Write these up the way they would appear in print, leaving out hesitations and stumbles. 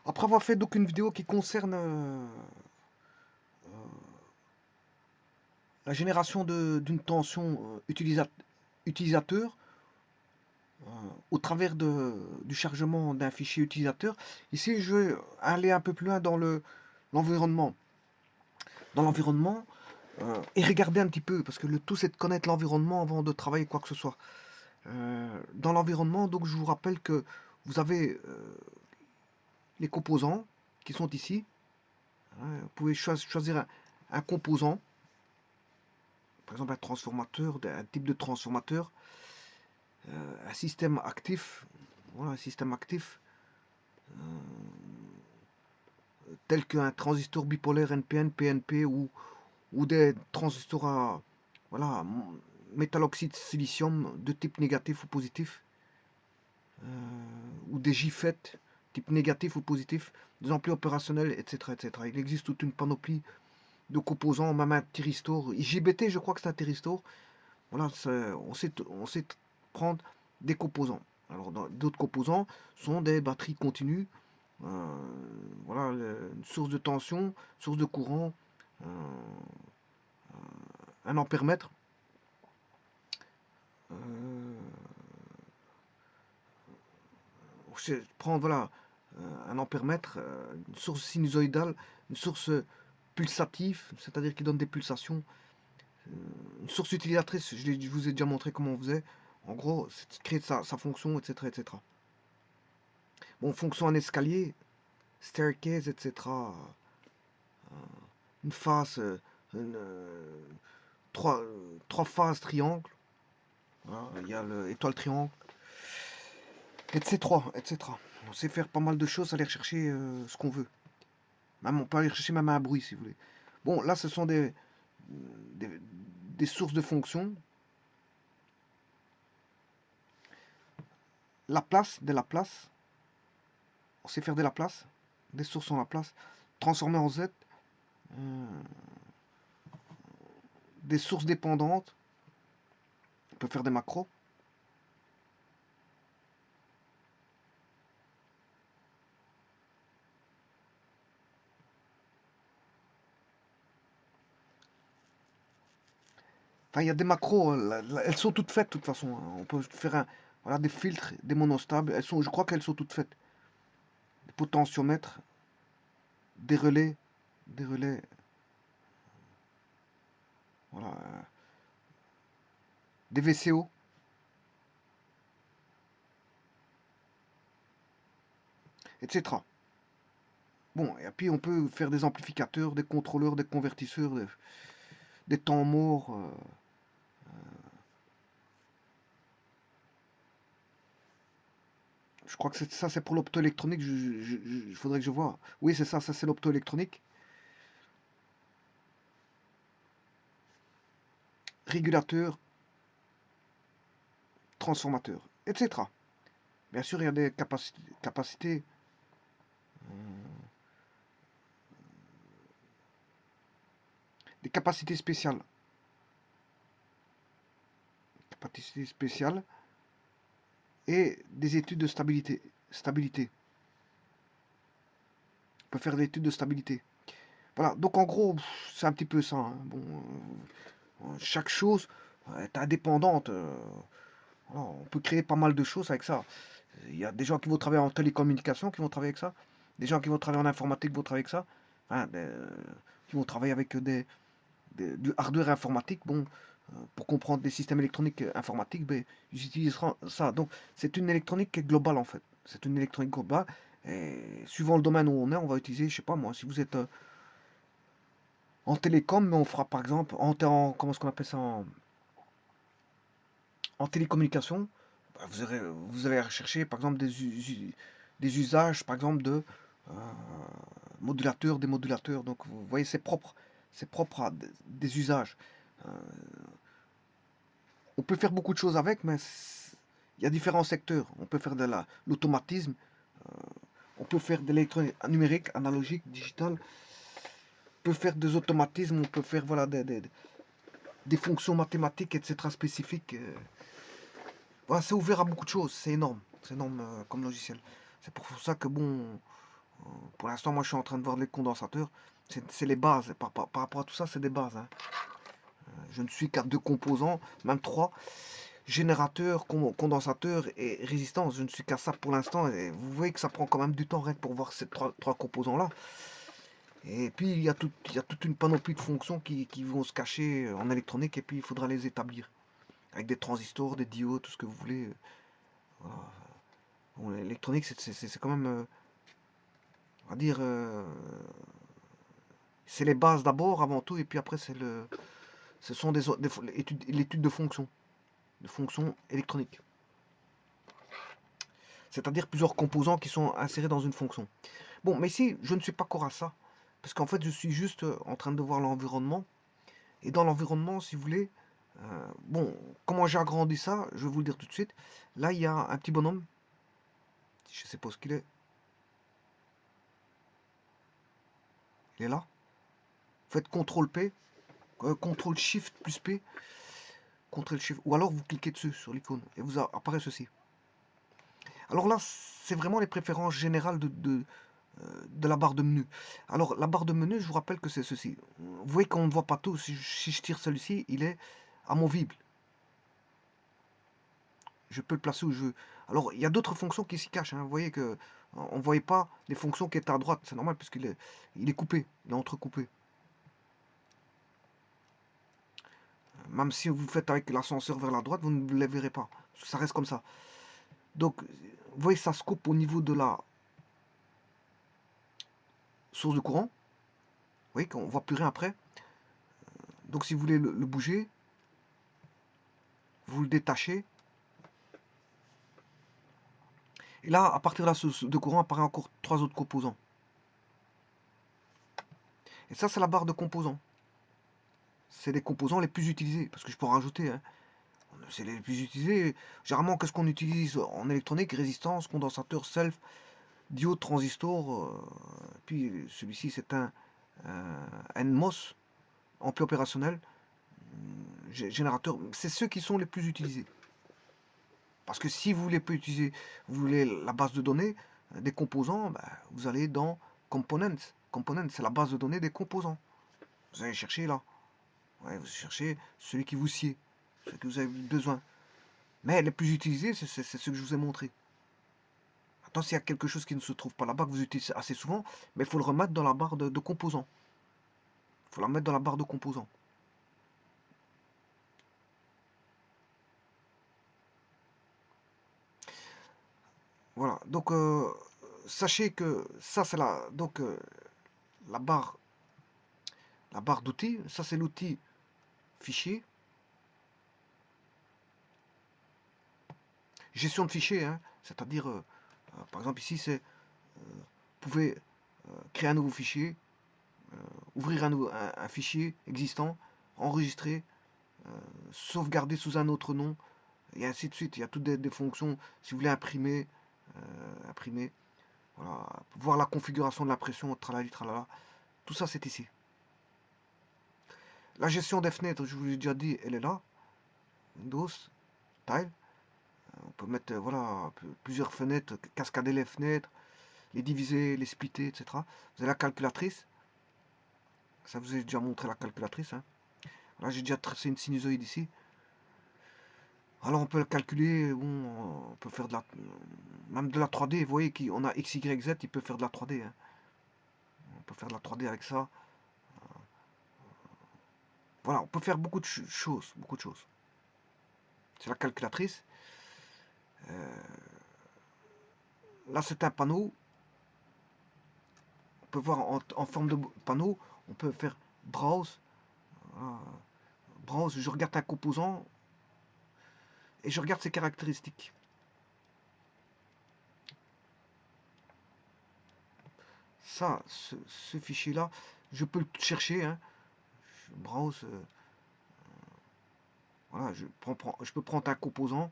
Après avoir fait donc une vidéo qui concerne la génération d'une tension utilisateur au travers du chargement d'un fichier utilisateur, ici je vais aller un peu plus loin dans l'environnement. Dans l'environnement, et regarder un petit peu, parce que le tout c'est de connaître l'environnement avant de travailler quoi que ce soit. Dans l'environnement, donc je vous rappelle que vous avez les composants qui sont ici. Hein, vous pouvez choisir un composant, par exemple un transformateur, un type de transformateur, un système actif, voilà, un système actif, tel qu'un transistor bipolaire NPN, PNP ou des transistors à voilà, métalloxyde silicium de type négatif ou positif, ou des JFET type négatif ou positif, des amplis opérationnels, etc., etc. Il existe toute une panoplie de composants, même un thyristor. IGBT, je crois que c'est un thyristor. Voilà, on sait prendre des composants. Alors, d'autres composants sont des batteries continues, voilà, une source de tension, source de courant, euh, un ampèremètre. Euh, je prends voilà, un ampèremètre, une source sinusoïdale, une source pulsative, c'est-à-dire qui donne des pulsations, une source utilisatrice, je vous ai déjà montré comment on faisait. En gros, c'est créer sa fonction, etc., etc. Bon, fonction en escalier, staircase, etc. Une face, trois phases triangle. Voilà, il y a l'étoile triangle, etc., etc. On sait faire pas mal de choses, aller chercher ce qu'on veut. Même, on peut aller chercher même un bruit si vous voulez. Bon, là, ce sont des, des sources de fonctions. La place, de la place. On sait faire de la place. Des sources en la place. Transformer en Z. euh, des sources dépendantes. On peut faire des macros. Enfin, il y a des macros, elles sont toutes faites de toute façon, hein. On peut faire voilà, des filtres, des monostables. Je crois qu'elles sont toutes faites. Des potentiomètres, des relais, des relais, voilà, des VCO, etc. Bon, et puis on peut faire des amplificateurs, des contrôleurs, des convertisseurs, des temps morts. Je crois que ça, c'est pour l'optoélectronique. Il faudrait que je vois. Oui, c'est ça c'est l'optoélectronique. Régulateur, transformateur, etc. Bien sûr, il y a des capacités des capacités spéciales. Capacités spéciales et des études de stabilité. Stabilité. On peut faire des études de stabilité. Voilà, donc en gros, c'est un petit peu ça, hein. Bon, chaque chose est indépendante. Voilà, on peut créer pas mal de choses avec ça. Il y a des gens qui vont travailler en télécommunication qui vont travailler avec ça. Des gens qui vont travailler en informatique vont travailler avec ça. Enfin, qui vont travailler avec du hardware informatique. Bon, pour comprendre des systèmes électroniques informatiques, ben, ils utiliseront ça. Donc, c'est une électronique qui est globale en fait. C'est une électronique globale. Et suivant le domaine où on est, on va utiliser, je sais pas moi, si vous êtes en télécom, mais on fera par exemple comment est-ce qu'on appelle ça en télécommunication, bah, vous allez rechercher par exemple des usages par exemple de euh, modulateurs, démodulateurs. Donc vous voyez, c'est propre à des usages. Euh, on peut faire beaucoup de choses avec, mais il y a différents secteurs. On peut faire de l'automatisme, on peut faire de l'électronique numérique, analogique, digital, on peut faire des automatismes, on peut faire voilà, des fonctions mathématiques, etc. spécifiques. Voilà, c'est ouvert à beaucoup de choses, c'est énorme comme logiciel. C'est pour ça que bon, Pour l'instant, moi, je suis en train de voir les condensateurs. C'est les bases. Par rapport à tout ça, c'est des bases, hein. Je ne suis qu'à deux composants, même trois. Générateur, condensateur et résistance. Je ne suis qu'à ça pour l'instant. Et vous voyez que ça prend quand même du temps rien que pour voir ces trois composants-là. Et puis, il y a toute une panoplie de fonctions qui vont se cacher en électronique. Et puis, il faudra les établir. Avec des transistors, des diodes, tout ce que vous voulez. Voilà. Bon, l'électronique, c'est quand même, on va dire, c'est les bases d'abord, avant tout. Et puis après, ce sont l'étude de fonctions électroniques. C'est-à-dire plusieurs composants qui sont insérés dans une fonction. Bon, mais ici, je ne suis pas encore à ça. Parce qu'en fait, je suis juste en train de voir l'environnement. Et dans l'environnement, si vous voulez, bon, comment j'ai agrandi ça, je vais vous le dire tout de suite. Là, il y a un petit bonhomme. Je ne sais pas ce qu'il est. Il est là. Faites CTRL P, CTRL SHIFT plus P, CTRL SHIFT. Ou alors vous cliquez dessus sur l'icône et vous apparaît ceci. Alors là, c'est vraiment les préférences générales de la barre de menu. Alors la barre de menu, je vous rappelle que c'est ceci. Vous voyez qu'on ne voit pas tout. Si je tire celui-ci, il est amovible. Je peux le placer où je veux. Alors il y a d'autres fonctions qui s'y cachent, hein. Vous voyez que on ne voyait pas les fonctions qui étaient à droite. C'est normal puisqu'il il est coupé, il est entrecoupé. Même si vous faites avec l'ascenseur vers la droite, vous ne les verrez pas. Ça reste comme ça. Donc, vous voyez, ça se coupe au niveau de la source de courant. Vous voyez qu'on ne voit plus rien après. Donc, si vous voulez le bouger, vous le détachez. Et là, à partir de la source de courant, apparaît encore trois autres composants. Et ça, c'est la barre de composants. C'est les composants les plus utilisés. Parce que je peux en rajouter, hein. C'est les plus utilisés. Généralement, qu'est-ce qu'on utilise en électronique? Résistance, condensateur, self, diode, transistor. Puis celui-ci, c'est un NMOS, ampli opérationnel, générateur. C'est ceux qui sont les plus utilisés. Parce que si vous voulez pas utiliser, vous voulez la base de données des composants, ben, vous allez dans Components. Components, c'est la base de données des composants. Vous allez chercher là. Ouais, vous cherchez celui qui vous sied, celui que vous avez besoin. Mais les plus utilisés, c'est ce que je vous ai montré. Maintenant, s'il y a quelque chose qui ne se trouve pas là-bas, que vous utilisez assez souvent, mais il faut le remettre dans la barre de composants. Il faut la mettre dans la barre de composants. Voilà, donc sachez que ça c'est la barre, la barre d'outils. Ça c'est l'outil fichier. Gestion de fichiers, hein, c'est-à-dire, par exemple ici c'est, vous pouvez créer un nouveau fichier, ouvrir un fichier existant, enregistrer, sauvegarder sous un autre nom, et ainsi de suite. Il y a toutes des fonctions, si vous voulez imprimer, imprimer, voilà, voir la configuration de l'impression, tralali, tralala, tout ça c'est ici. La gestion des fenêtres, je vous l'ai déjà dit, elle est là. Windows, Tile. On peut mettre voilà, plusieurs fenêtres, cascader les fenêtres, les diviser, les splitter, etc. Vous avez la calculatrice. Ça vous ai déjà montré la calculatrice, hein. Là, j'ai déjà tracé une sinusoïde ici. Alors, on peut calculer, bon, on peut faire même de la 3D. Vous voyez qu'on a X, Y, Z, il peut faire de la 3D, hein. On peut faire de la 3D avec ça. Voilà, on peut faire beaucoup de choses, beaucoup de choses. C'est la calculatrice. Là, c'est un panneau. On peut voir en forme de panneau. On peut faire browse. Browse, je regarde un composant et je regarde ses caractéristiques. Ça, ce fichier-là, je peux le chercher, hein. Je browse. Voilà, je peux prendre un composant.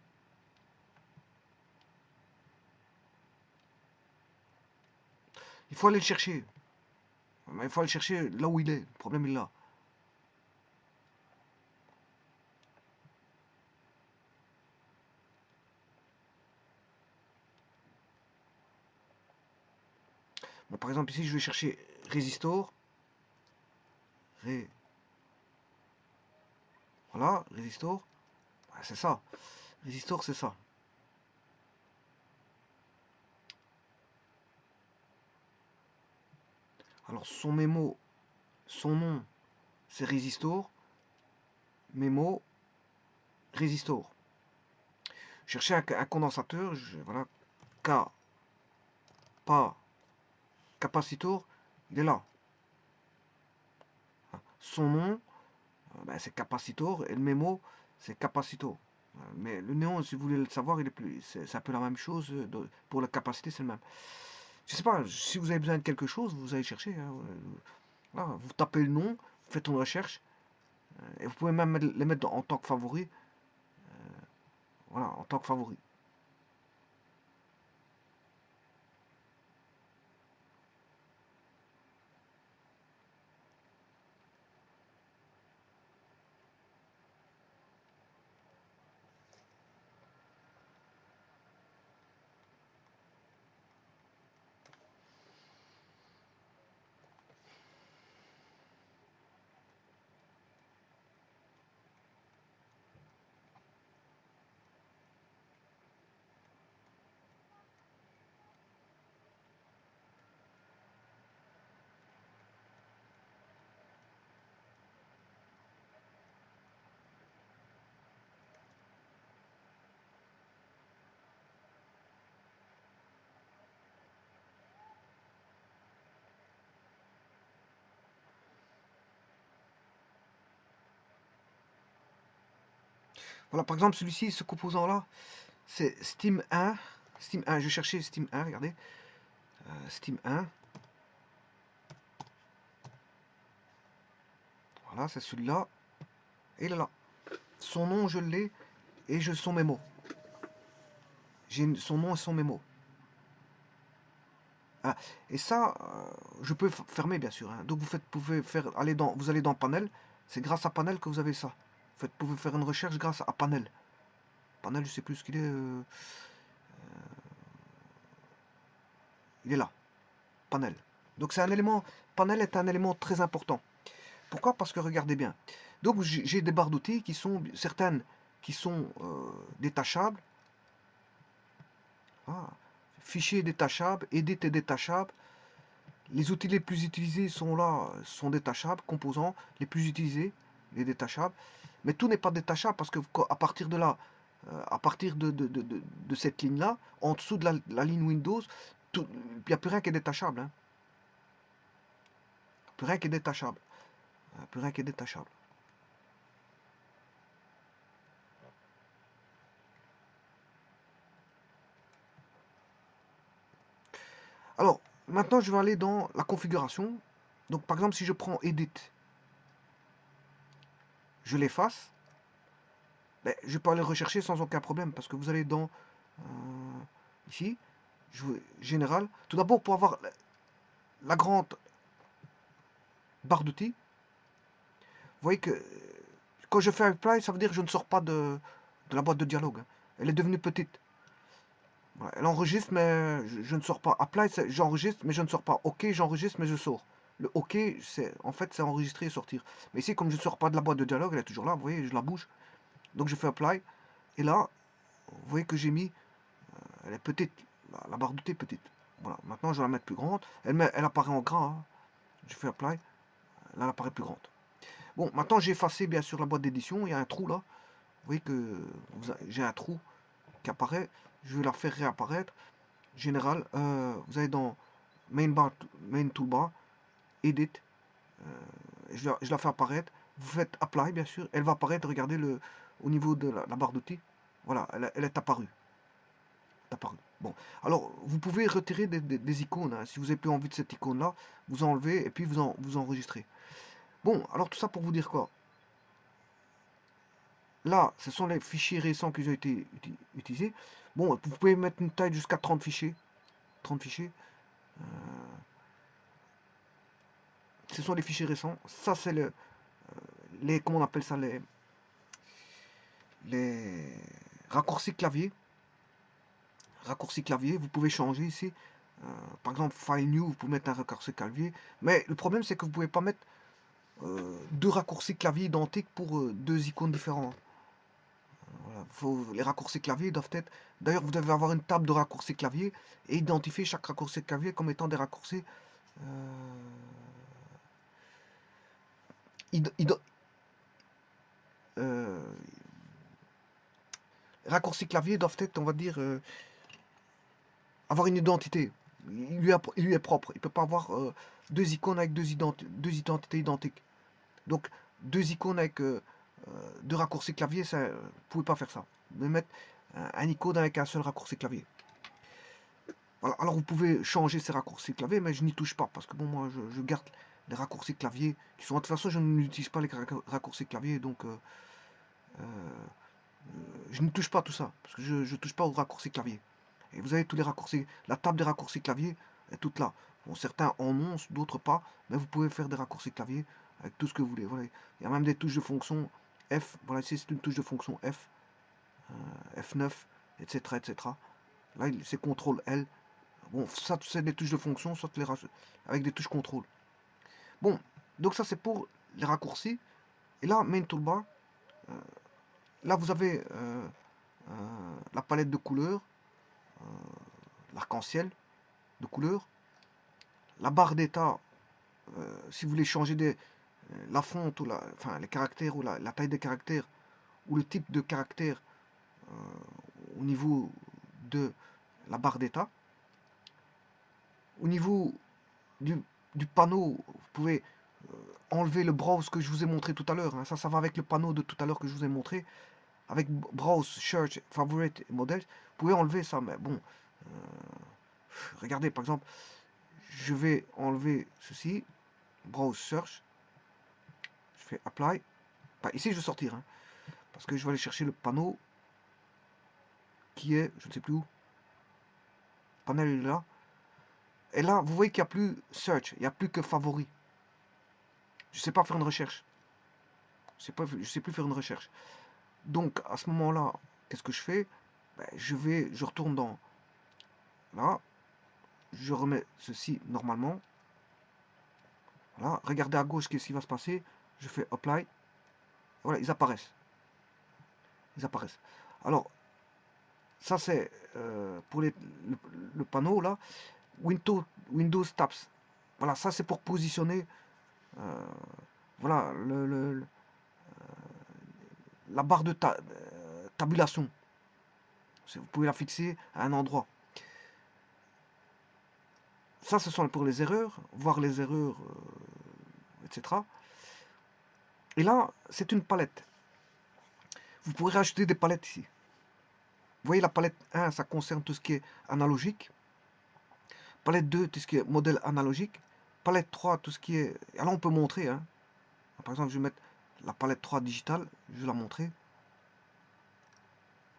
Il faut aller le chercher. Mais il faut aller le chercher là où il est. Le problème est là. Bon, par exemple, ici, je vais chercher Resistor. Voilà, Resistor. Ouais, c'est ça. Resistor, c'est ça. Alors, son mémo, son nom, c'est Resistor. Mémo, Resistor. Chercher un condensateur, voilà, K, pas, capacitor, il est là. Son nom, ben, c'est capacitor, et le mémo, c'est capacitor. Mais le néon, si vous voulez le savoir, c'est un peu la même chose. Pour la capacité, c'est le même. Je sais pas, si vous avez besoin de quelque chose, vous allez chercher. Hein, voilà, vous tapez le nom, vous faites une recherche, et vous pouvez même les mettre en tant que favori. Voilà, en tant que favori. Voilà, par exemple, celui-ci, ce composant-là, c'est Steam 1. Steam 1, je cherchais Steam 1, regardez. Steam 1. Voilà, c'est celui-là. Et il est là. Son nom, je l'ai. Et son mémo. J'ai son nom et son mémo. Ah, et ça, je peux fermer, bien sûr. Hein. Donc, pouvez faire, vous allez dans Panel. C'est grâce à Panel que vous avez ça. Vous pouvez faire une recherche grâce à Panel. Panel, je sais plus ce qu'il est. Il est là. Panel. Donc, c'est un élément. Panel est un élément très important. Pourquoi? Parce que regardez bien. Donc j'ai des barres d'outils qui sont certaines qui sont détachables. Ah, fichier détachable, edit est détachable. Les outils les plus utilisés sont là, sont détachables, composants les plus utilisés, les détachables. Mais tout n'est pas détachable parce que à partir de là, à partir de cette ligne-là, en dessous de la ligne Windows, il n'y a plus rien qui est détachable. Hein. Plus rien qui est détachable. Plus rien qui est détachable. Alors, maintenant, je vais aller dans la configuration. Donc, par exemple, si je prends Edit, je l'efface, ben, je peux aller rechercher sans aucun problème parce que vous allez dans ici, Général. Tout d'abord, pour avoir la grande barre d'outils, vous voyez que quand je fais Apply, ça veut dire que je ne sors pas de la boîte de dialogue. Hein. Elle est devenue petite. Voilà, elle enregistre, mais je ne sors pas. Apply, j'enregistre, mais je ne sors pas. OK, j'enregistre, mais je sors. Le OK, en fait, c'est enregistrer et sortir. Mais ici, comme je ne sors pas de la boîte de dialogue, elle est toujours là, vous voyez, je la bouge. Donc je fais Apply. Et là, vous voyez que j'ai mis, elle est petite, la barre d'outils est petite. Voilà, maintenant je vais la mettre plus grande. Elle apparaît en gras. Hein. Je fais Apply, là elle apparaît plus grande. Bon, maintenant j'ai effacé bien sûr la boîte d'édition, il y a un trou là. Vous voyez que j'ai un trou qui apparaît. Je vais la faire réapparaître. Général, vous allez dans Main Toolbar, Edit, je la fais apparaître. Vous faites Apply bien sûr, elle va apparaître, regardez au niveau de la barre d'outils. Voilà, elle est apparue. Apparu. Bon, alors vous pouvez retirer des icônes. Hein. Si vous n'avez plus envie de cette icône-là, vous enlevez et puis vous enregistrez. Bon, alors tout ça pour vous dire quoi? Là, ce sont les fichiers récents qui ont été utilisés. Bon, vous pouvez mettre une taille jusqu'à 30 fichiers. 30 fichiers. Ce sont les fichiers récents. Ça, c'est comment on appelle ça, les raccourcis clavier. Raccourcis clavier, vous pouvez changer ici. Par exemple, File New, vous pouvez mettre un raccourci clavier. Mais le problème, c'est que vous ne pouvez pas mettre deux raccourcis clavier identiques pour deux icônes différentes. Voilà, les raccourcis clavier doivent être... D'ailleurs, vous devez avoir une table de raccourcis clavier et identifier chaque raccourci clavier comme étant des raccourcis... euh, raccourcis clavier doivent être, on va dire, avoir une identité. Il lui est propre. Il ne peut pas avoir deux icônes avec deux identités identiques. Donc, deux icônes avec deux raccourcis clavier, ça, vous ne pouvez pas faire ça. Vous pouvez mettre un icône avec un seul raccourci clavier. Voilà. Alors, vous pouvez changer ces raccourcis clavier, mais je n'y touche pas, parce que bon, moi, je garde les raccourcis clavier, qui sont... De toute façon, je n'utilise pas les raccourcis clavier, donc je ne touche pas tout ça, parce que je ne touche pas aux raccourcis clavier. Et vous avez tous les raccourcis, la table des raccourcis clavier est toute là. Bon, certains en ont, d'autres pas, mais vous pouvez faire des raccourcis clavier avec tout ce que vous voulez. Voilà. Il y a même des touches de fonction F. Voilà, ici c'est une touche de fonction F, F9, etc., etc. Là, c'est CTRL L. Bon, ça, c'est des touches de fonction, soit avec des touches contrôle. Bon, donc ça c'est pour les raccourcis. Et là, Main Toolbar, là vous avez la palette de couleurs, l'arc-en-ciel de couleurs, la barre d'état, si vous voulez changer la fonte ou enfin, les caractères ou la taille des caractères ou le type de caractère au niveau de la barre d'état. Au niveau du panneau, vous pouvez enlever le browse que je vous ai montré tout à l'heure. Hein. Ça va avec le panneau de tout à l'heure que je vous ai montré. Avec browse, search, favorite, model. Vous pouvez enlever ça, mais bon. Regardez, par exemple, je vais enlever ceci. Browse, search. Je fais apply. Bah, ici, je vais sortir. Hein, parce que je vais aller chercher le panneau qui est, je ne sais plus où. Le panel est là. Et là, vous voyez qu'il n'y a plus search. Il n'y a plus que favori. Je ne sais pas faire une recherche. Je ne sais plus faire une recherche. Donc, à ce moment-là, qu'est-ce que je fais? Ben, je retourne dans... Là. Je remets ceci normalement. Voilà. Regardez à gauche qu'est-ce qui va se passer. Je fais apply. Voilà, ils apparaissent. Ils apparaissent. Alors, ça c'est pour le panneau là. Windows Tabs. Voilà, ça c'est pour positionner voilà, la barre de tabulation. Vous pouvez la fixer à un endroit. Ça, ce sont pour les erreurs, voir les erreurs, etc. Et là, c'est une palette. Vous pourrez rajouter des palettes ici. Vous voyez la palette 1, ça concerne tout ce qui est analogique. Palette 2, tout ce qui est modèle analogique. Palette 3, tout ce qui est... Alors on peut montrer. Hein. Par exemple, je vais mettre la palette 3 digitale. Je vais la montrer.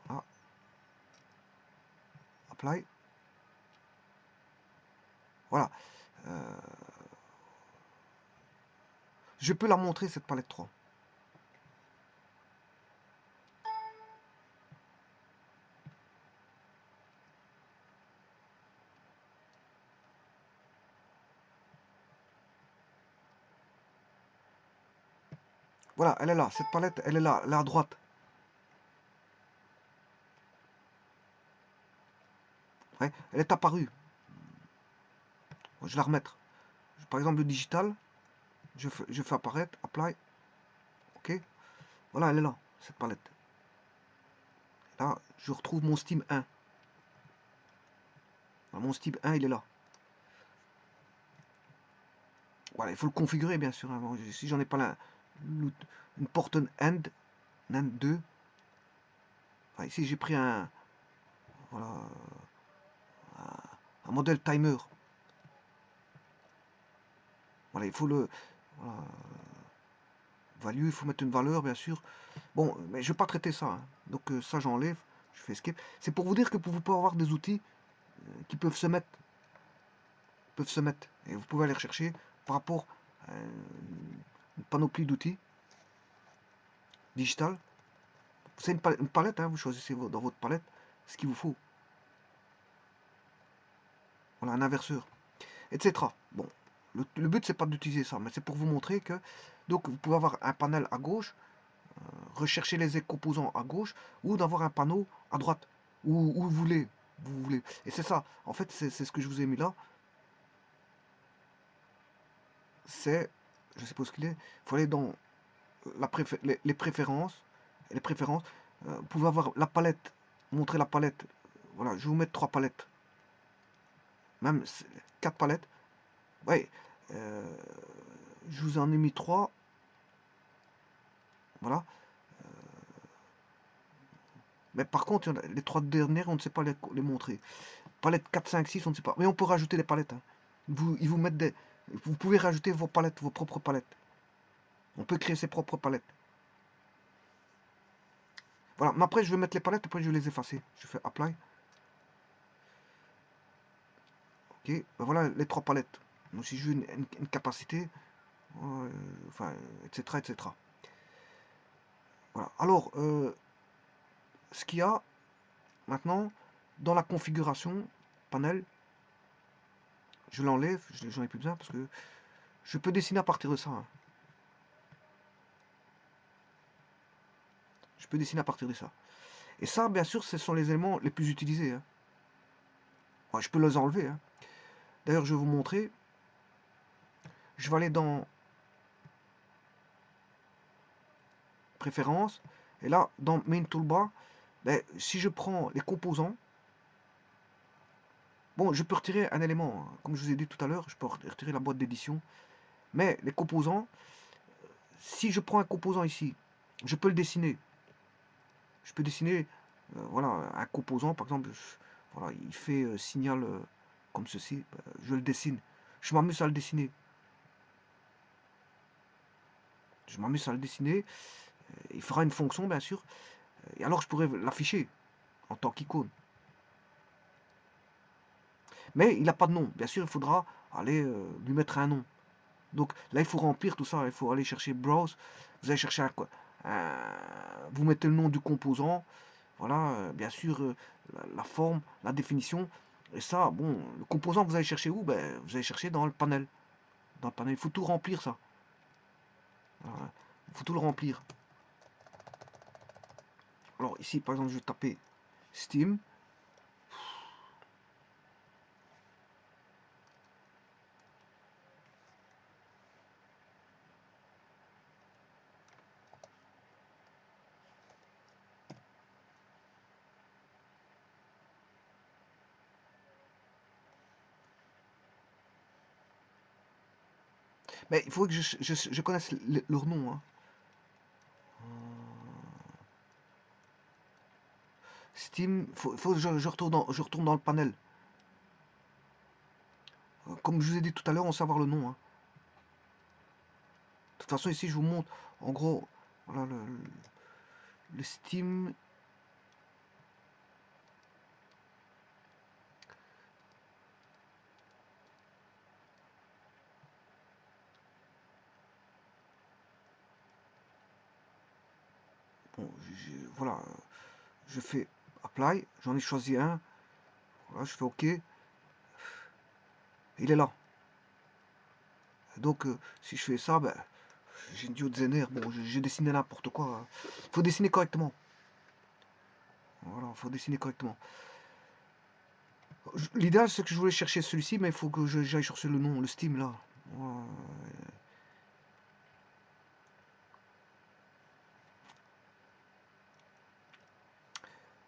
Voilà. Apply. Voilà. Je peux la montrer, cette palette 3. Voilà, elle est là. Cette palette, elle est là à droite. Ouais, elle est apparue. Je vais la remettre. Par exemple, le digital, je fais apparaître, apply. Ok. Voilà, elle est là, cette palette. Là, je retrouve mon Steam 1. Mon Steam 1, il est là. Voilà, il faut le configurer, bien sûr. Hein. Si j'en ai pas une porte end 2. Enfin, ici, j'ai pris un modèle timer. Voilà, il faut le... Voilà, value, il faut mettre une valeur, bien sûr. Bon, mais je ne vais pas traiter ça. Hein. Donc ça, j'enlève. Je fais escape. C'est pour vous dire que vous pouvez avoir des outils qui peuvent se mettre. Et vous pouvez aller rechercher par rapport à une panoplie d'outils digital. C'est une palette, hein, vous choisissez dans votre palette ce qu'il vous faut. voilà, un inverseur, etc. Bon, le but c'est pas d'utiliser ça, mais c'est pour vous montrer que donc vous pouvez avoir un panel à gauche, rechercher les composants à gauche, ou d'avoir un panneau à droite, où vous voulez. Et c'est ça, en fait, c'est ce que je vous ai mis là. C'est, je sais pas ce qu'il est, il faut aller dans les préférences, vous pouvez avoir la palette, montrer la palette. Voilà, je vais vous mettre 3 palettes, même 4 palettes. Ouais, euh, je vous en ai mis 3. Voilà. Mais par contre, les 3 dernières, on ne sait pas les montrer. Palette 4, 5, 6, on ne sait pas. Mais on peut rajouter des palettes, hein. Ils vous mettent vous pouvez rajouter vos palettes, vos propres palettes. On peut créer ses propres palettes. Voilà, mais après je vais mettre les palettes, après je vais les effacer. Je fais apply. Ok, ben voilà les 3 palettes. Donc si je veux une capacité, enfin, etc., etc. Voilà. Alors, ce qu'il y a maintenant dans la configuration panel, je l'enlève, j'en ai plus besoin parce que je peux dessiner à partir de ça, hein. Je peux dessiner à partir de ça. Et ça, bien sûr, ce sont les éléments les plus utilisés, hein. Ouais, je peux les enlever, hein. D'ailleurs, je vais vous montrer. Je vais aller dans Préférences. Et là, dans Main Toolbar, ben, si je prends les composants, bon, je peux retirer un élément, hein. Comme je vous ai dit tout à l'heure, je peux retirer la boîte d'édition. Mais les composants, si je prends un composant ici, je peux le dessiner. Je peux dessiner, voilà, un composant, par exemple, voilà, il fait signal comme ceci, je le dessine. Je m'amuse à le dessiner. Je m'amuse à le dessiner. Il fera une fonction, bien sûr. Et alors, je pourrais l'afficher en tant qu'icône. Mais il n'a pas de nom. Bien sûr, il faudra aller lui mettre un nom. Donc là, il faut remplir tout ça. Il faut aller chercher Browse. Vous allez chercher vous mettez le nom du composant. Voilà, bien sûr, la forme, la définition. Et ça, bon, le composant, vous allez chercher où? Ben, vous allez chercher dans le panel. Dans le panel, il faut tout remplir ça. Voilà, il faut tout le remplir. Alors ici, par exemple, je vais taper Steam. Mais il faut que je connaisse leur nom, hein. Steam, faut que je retourne dans le panel. Comme je vous ai dit tout à l'heure, on sait avoir le nom, hein. De toute façon, ici, je vous montre, en gros, voilà le Steam. Bon, voilà, je fais Apply, j'en ai choisi un. Voilà, je fais OK. Il est là. Donc, si je fais ça, ben, j'ai une diode Zener. Bon, j'ai dessiné n'importe quoi. Il faut dessiner correctement. Voilà, il faut dessiner correctement. L'idéal, c'est que je voulais chercher celui-ci, mais il faut que j'aille chercher le nom, le Steam, là.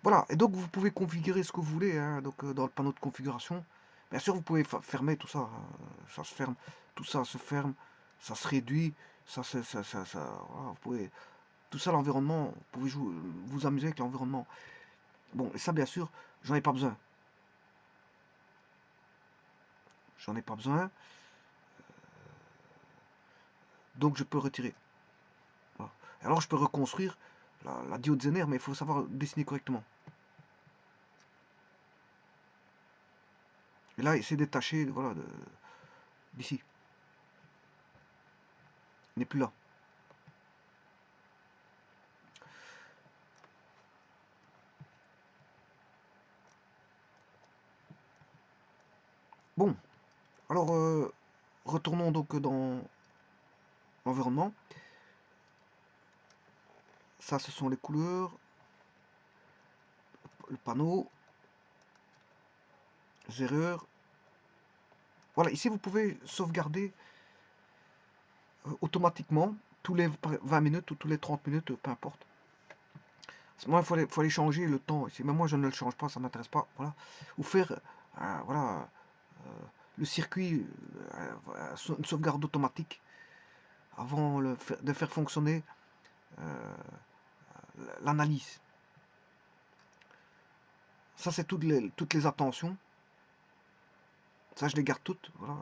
Voilà, et donc vous pouvez configurer ce que vous voulez, hein, donc, dans le panneau de configuration. Bien sûr, vous pouvez fermer tout ça, hein. Ça se ferme, tout ça se ferme, ça se réduit, voilà, vous pouvez, tout ça, l'environnement, vous pouvez vous amuser avec l'environnement. Bon, et ça, bien sûr, j'en ai pas besoin. J'en ai pas besoin, donc je peux retirer. Voilà. Alors, je peux reconstruire la diode Zener, mais il faut savoir dessiner correctement. Et là, c'est détaché, voilà, d'ici. Il n'est plus là. Bon, alors retournons donc dans l'environnement. Ça, ce sont les couleurs, le panneau, les erreurs. Voilà, ici vous pouvez sauvegarder automatiquement tous les 20 minutes ou tous les 30 minutes, peu importe. Moi, faut aller changer le temps ici. Mais moi, je ne le change pas, ça m'intéresse pas. Voilà. Ou faire voilà, le circuit, une sauvegarde automatique avant de faire fonctionner l'analyse. Ça, c'est toutes les attentions. Ça, je les garde toutes. Voilà.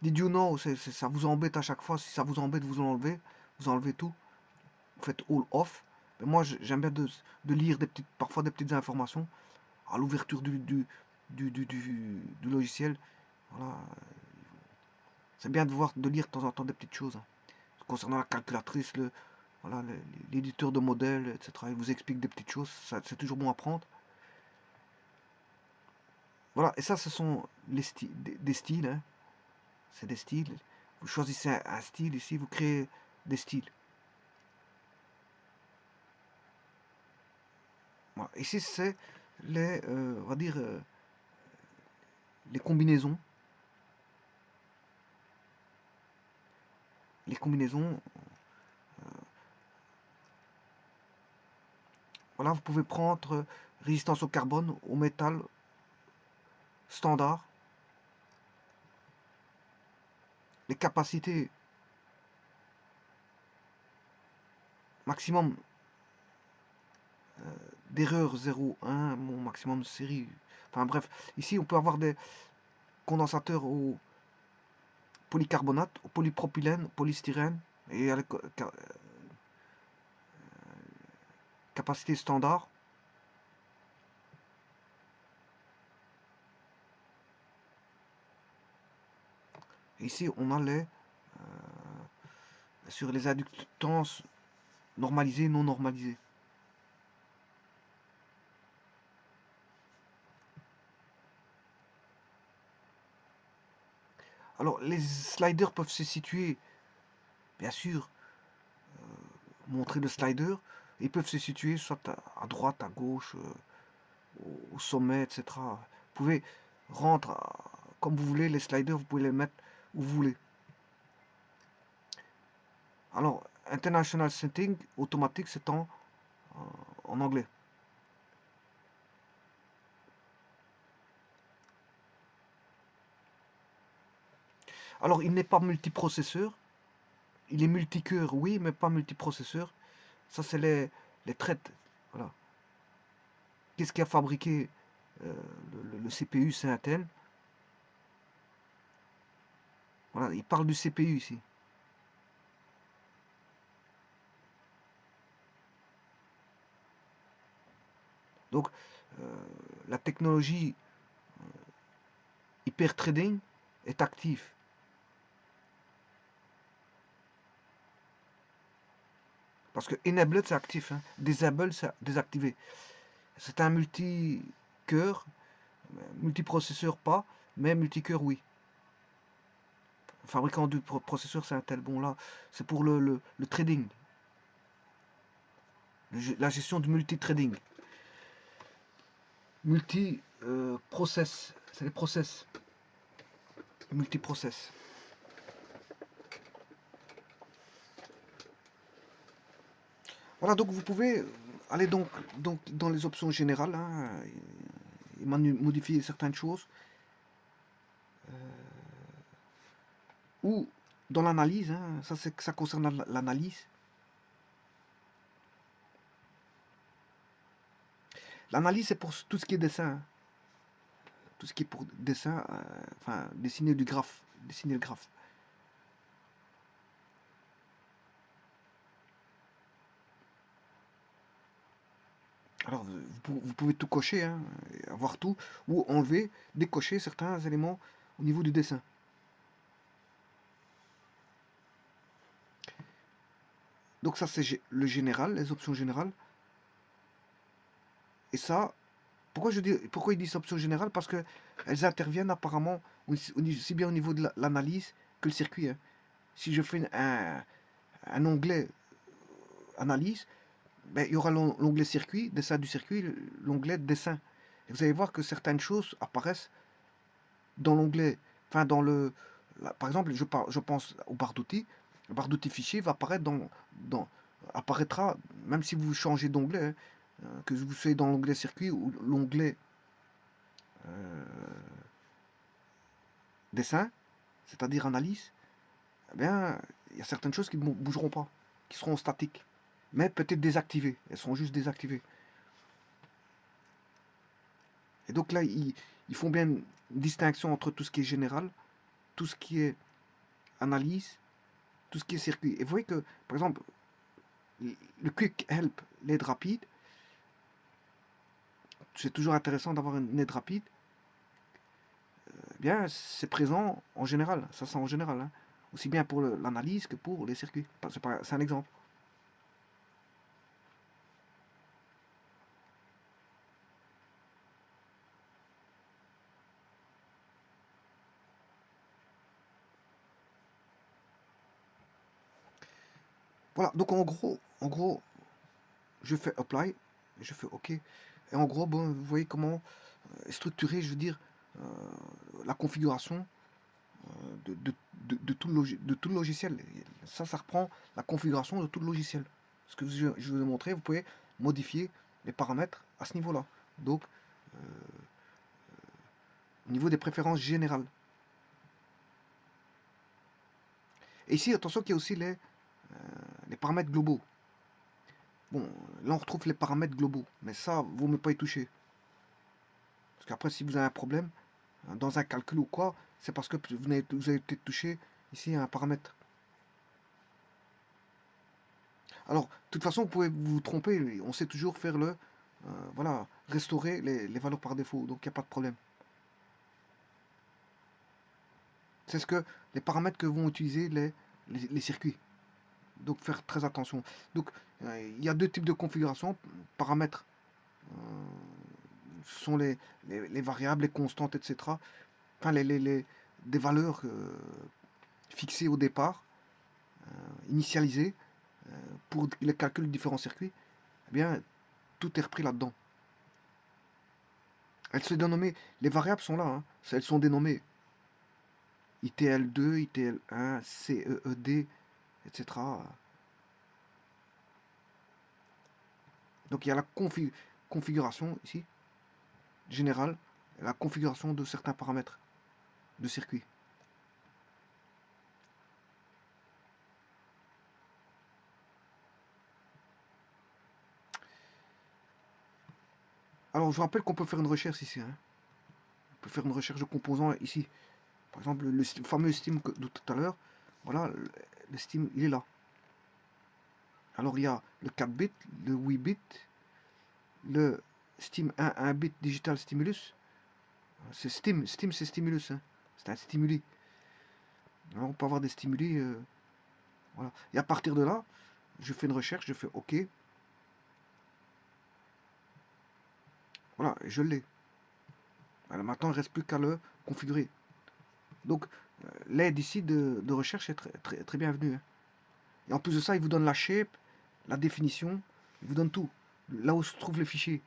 Did you know, ça vous embête à chaque fois. Si ça vous embête, vous enlevez. Vous enlevez tout. Vous faites all off. Mais moi, j'aime bien de lire parfois des petites informations à l'ouverture du logiciel. Voilà. C'est bien de lire de temps en temps des petites choses. Hein. Concernant la calculatrice, voilà, l'éditeur de modèles, etc. Il vous explique des petites choses. C'est toujours bon à prendre. Voilà, et ça, ce sont des styles. Hein. C'est des styles. Vous choisissez un style ici, vous créez des styles. Voilà. Ici, c'est on va dire, les combinaisons. Les combinaisons. Voilà, vous pouvez prendre résistance au carbone, au métal, standard. Les capacités maximum d'erreur 0,1, mon maximum de série. Enfin bref, ici on peut avoir des condensateurs au polycarbonate, au polypropylène, au polystyrène, et à la capacité standard. Et ici on a sur les inductances normalisées, non normalisées. Alors les sliders peuvent se situer, bien sûr, montrer le slider, ils peuvent se situer soit à droite, à gauche, au sommet, etc. Vous pouvez rendre comme vous voulez les sliders, vous pouvez les mettre où vous voulez. Alors, International Setting, automatique, c'est en anglais. Alors, il n'est pas multiprocesseur. Il est multicœur, oui, mais pas multiprocesseur. Ça, c'est les traites. Voilà. Qu'est-ce qui a fabriqué le CPU, c'est Intel. Voilà, il parle du CPU ici. Donc, la technologie hyper trading est active. Parce que enabled, c'est actif. Hein. Disable, c'est désactivé. C'est un multi-cœur, multiprocesseur pas, mais multi-cœur oui. Le fabricant du processeur, c'est Intel. Bon là, c'est pour le trading. La gestion du multi-trading. Multi-process. C'est les process. Multi-process. Voilà, donc vous pouvez aller donc dans les options générales hein, et modifier certaines choses. Ou dans l'analyse, hein, ça concerne l'analyse. L'analyse, c'est pour tout ce qui est dessin. Tout ce qui est pour dessin, enfin, dessiner du graphe. Dessiner le graphe. Alors, vous pouvez tout cocher, hein, avoir tout, ou enlever, décocher certains éléments au niveau du dessin. Donc ça, c'est le général, les options générales. Et ça, Pourquoi ils disent option générale? Parce que elles interviennent apparemment aussi bien au niveau de l'analyse que le circuit, hein. Si je fais un onglet analyse, ben, il y aura l'onglet circuit, dessin du circuit, l'onglet dessin. Et vous allez voir que certaines choses apparaissent dans l'onglet, enfin par exemple, je pense au barre d'outils. Le barre d'outils fichier va apparaître apparaîtra, même si vous changez d'onglet, hein, que vous soyez dans l'onglet circuit ou l'onglet euh, dessin, c'est-à-dire analyse, eh bien, il y a certaines choses qui ne bougeront pas, qui seront statiques, mais peut-être désactivées. Elles seront juste désactivées. Et donc là, ils font bien une distinction entre tout ce qui est général, tout ce qui est analyse, tout ce qui est circuit. Et vous voyez que, par exemple, le quick help, l'aide rapide, c'est toujours intéressant d'avoir une aide rapide. Eh bien, c'est présent en général. Ça, c'est en général, hein. Aussi bien pour l'analyse que pour les circuits. C'est un exemple. Voilà. Donc en gros, je fais apply, je fais OK. Et en gros, bon, vous voyez comment structurer, je veux dire, la configuration de tout le logiciel. Ça reprend la configuration de tout le logiciel. Ce que je vous ai montré, vous pouvez modifier les paramètres à ce niveau-là. Donc, au niveau des préférences générales. Et ici, attention qu'il y a aussi les paramètres globaux. Bon, là on retrouve les paramètres globaux, mais ça, vous ne pouvez pas y toucher. Parce qu'après, si vous avez un problème, dans un calcul ou quoi, c'est parce que vous avez peut-être touché ici un paramètre. Alors, de toute façon, vous pouvez vous tromper, on sait toujours faire voilà, restaurer les valeurs par défaut, donc il n'y a pas de problème. C'est ce que les paramètres que vont utiliser les circuits. Donc faire très attention. Donc il y a deux types de configuration. Paramètres euh, sont les variables, les constantes, etc. Enfin, des valeurs fixées au départ, initialisées pour le calcul de différents circuits. Eh bien, tout est repris là-dedans. Elles sont dénommées, les variables sont là, hein, elles sont dénommées ITL2, ITL1, CEED, etc. Donc il y a la configuration ici, générale, et la configuration de certains paramètres de circuit. Alors je vous rappelle qu'on peut faire une recherche ici, hein. On peut faire une recherche de composants ici. Par exemple, le fameux Steam de tout à l'heure, voilà, le Steam, il est là. Alors il y a le 4 bits, le 8 bits, le Steam 1 bit Digital Stimulus. C'est Steam c'est stimulus, hein. C'est un stimuli. Alors, on peut avoir des stimuli, voilà. Et à partir de là, je fais une recherche, je fais OK. Voilà, je l'ai. Voilà, maintenant, il ne reste plus qu'à le configurer. Donc, l'aide ici de recherche est très bienvenue, hein. Et en plus de ça, il vous donne la shape, la définition, il vous donne tout. Là où se trouvent les fichiers.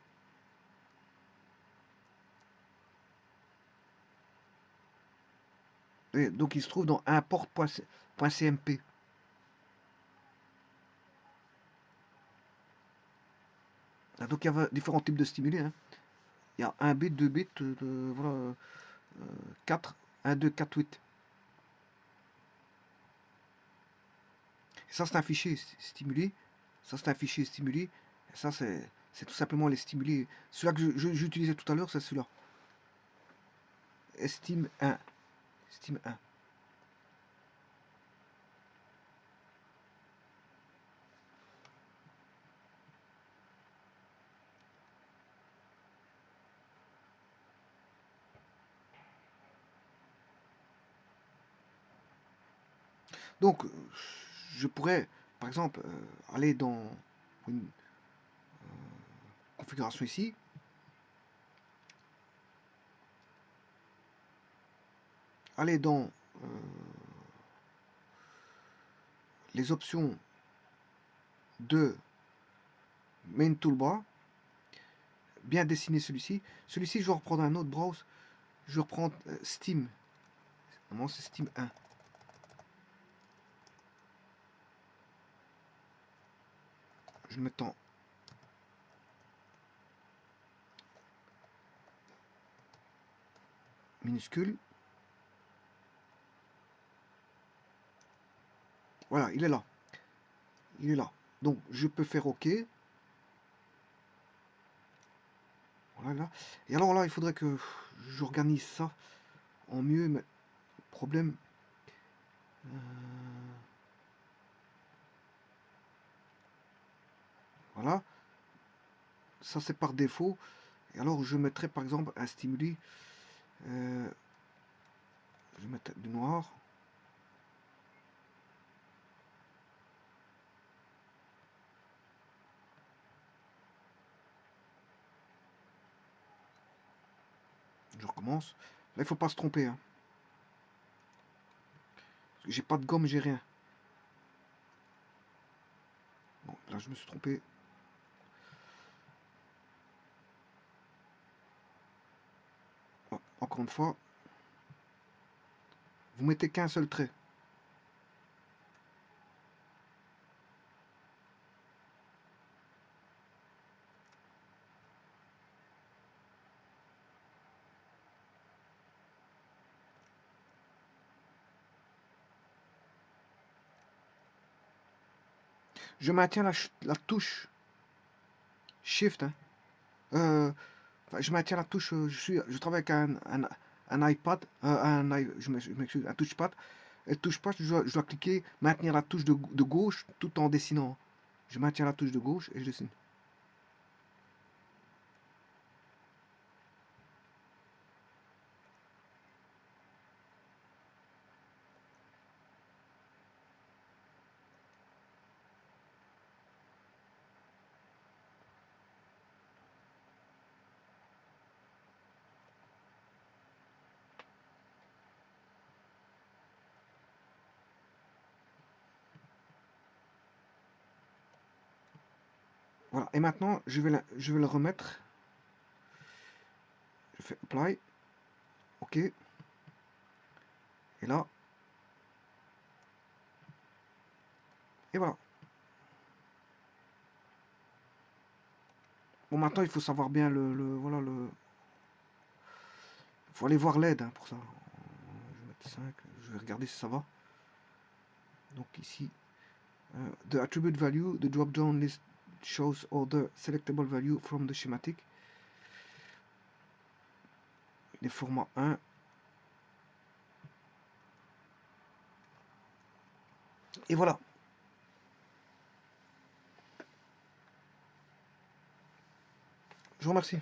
Et donc, il se trouve dans import.cmp. Donc, il y a différents types de stimuli, hein. Il y a 1 bit, 2 bits, voilà, 4, 1, 2, 4, 8. Ça, c'est un fichier stimuli. Ça, c'est un fichier stimuli. Et ça, c'est tout simplement les stimuli. Celui-là que j'utilisais tout à l'heure, c'est celui-là. Estime 1. Estime 1. Donc, je pourrais, par exemple, aller dans une configuration ici. aller dans les options de Main Toolbar, bien dessiner celui-ci. Celui-ci, je vais reprendre un autre browse. Je vais reprendre Steam. Non, c'est Steam 1. Je le mets en minuscule. Voilà, il est là. Il est là. Donc, je peux faire OK. Voilà. Et alors là, il faudrait que j'organise ça en mieux. Mais problème. Voilà. Ça, c'est par défaut. Et alors, je mettrai par exemple un stimuli. Je vais mettre du noir. Je recommence. Là, il faut pas se tromper. Hein. J'ai pas de gomme, j'ai rien. Bon, là, je me suis trompé. Bon, encore une fois. Vous mettez qu'un seul trait. Je maintiens la touche Shift. Hein. Je maintiens la touche. Je travaille avec un iPad. Je m'excuse, un touchpad. Et touchpad, je dois cliquer, maintenir la touche de gauche tout en dessinant. Je maintiens la touche de gauche et je dessine. Voilà. Et maintenant, je vais le remettre. Je fais Apply. OK. Et là. Et voilà. Bon, maintenant, il faut savoir bien voilà, il faut aller voir l'aide hein, pour ça. Je vais mettre 5. Je vais regarder si ça va. Donc ici, the attribute value, the drop-down list shows other selectable value from the schematic. Les formats 1. Et voilà. Je vous remercie.